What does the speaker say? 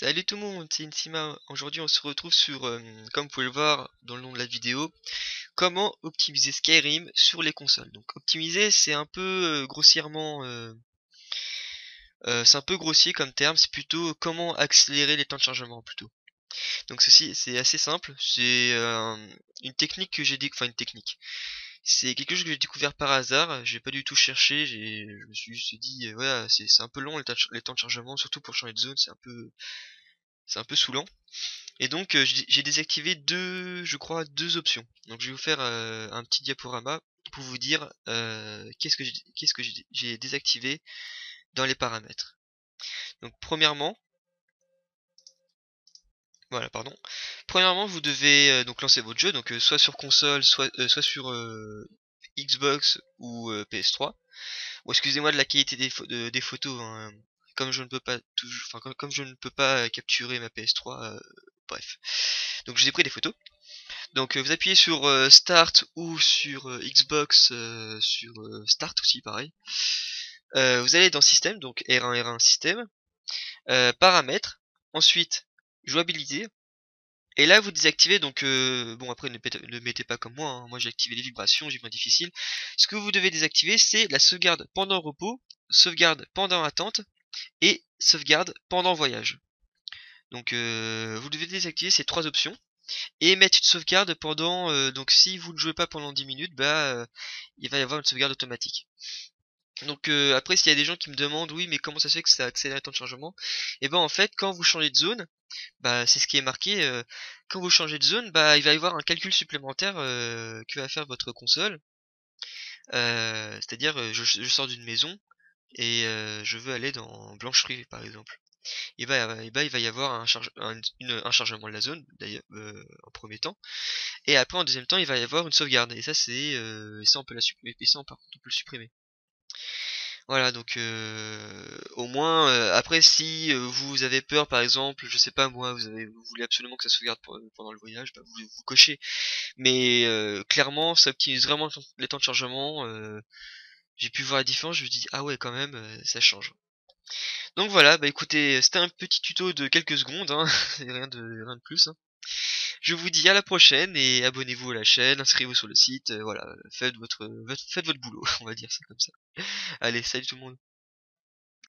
Salut tout le monde, c'est Insima. Aujourd'hui, on se retrouve sur, comme vous pouvez le voir dans le nom de la vidéo, comment optimiser Skyrim sur les consoles. Donc, optimiser, c'est un peu grossièrement, c'est un peu grossier comme terme. C'est plutôt comment accélérer les temps de chargement plutôt. Donc, ceci, c'est assez simple. C'est une technique que enfin une technique. C'est quelque chose que j'ai découvert par hasard. J'ai pas du tout cherché. Je me suis juste dit, ouais, c'est un peu long les temps de chargement, surtout pour changer de zone. C'est un peu saoulant. Et donc j'ai désactivé je crois, deux options. Donc je vais vous faire un petit diaporama pour vous dire qu'est-ce que j'ai désactivé dans les paramètres. Donc voilà, pardon. Premièrement, vous devez donc lancer votre jeu, donc soit sur console, soit sur Xbox ou PS3. Bon, excusez-moi de la qualité des photos, hein. Comme je ne peux pas enfin comme je ne peux pas capturer ma PS3, bref. Donc je vous ai pris des photos. Donc vous appuyez sur Start ou sur Xbox sur Start aussi pareil. Vous allez dans Système, donc R1 Système, Paramètres, ensuite Jouabilité. Et là vous désactivez donc bon après ne mettez pas comme moi, hein. Moi j'ai activé les vibrations, j'ai moins difficile. Ce que vous devez désactiver c'est la sauvegarde pendant repos, sauvegarde pendant attente et sauvegarde pendant voyage. Donc vous devez désactiver ces trois options et mettre une sauvegarde pendant donc si vous ne jouez pas pendant 10 minutes, il va y avoir une sauvegarde automatique. Donc après s'il y a des gens qui me demandent oui mais comment ça se fait que ça accélère le temps de chargement, et ben en fait quand vous changez de zone, c'est ce qui est marqué, quand vous changez de zone, il va y avoir un calcul supplémentaire que va faire votre console. C'est-à-dire je sors d'une maison et je veux aller dans Blancherie par exemple. Il va y avoir un chargement de la zone d'ailleurs en premier temps. Et après, en deuxième temps, il va y avoir une sauvegarde. Et ça, ça, on peut et ça, par contre, on peut le supprimer. Voilà, donc au moins, après, si vous avez peur, par exemple, je sais pas moi, vous voulez absolument que ça sauvegarde pendant le voyage, vous cochez. Mais clairement, ça optimise vraiment les temps de chargement. J'ai pu voir la différence, je me dis, ah ouais, quand même, ça change. Donc voilà, écoutez, c'était un petit tuto de quelques secondes, hein, rien de plus, hein. Je vous dis à la prochaine et abonnez-vous à la chaîne, inscrivez-vous sur le site, voilà, faites votre boulot, on va dire ça comme ça. Allez, salut tout le monde.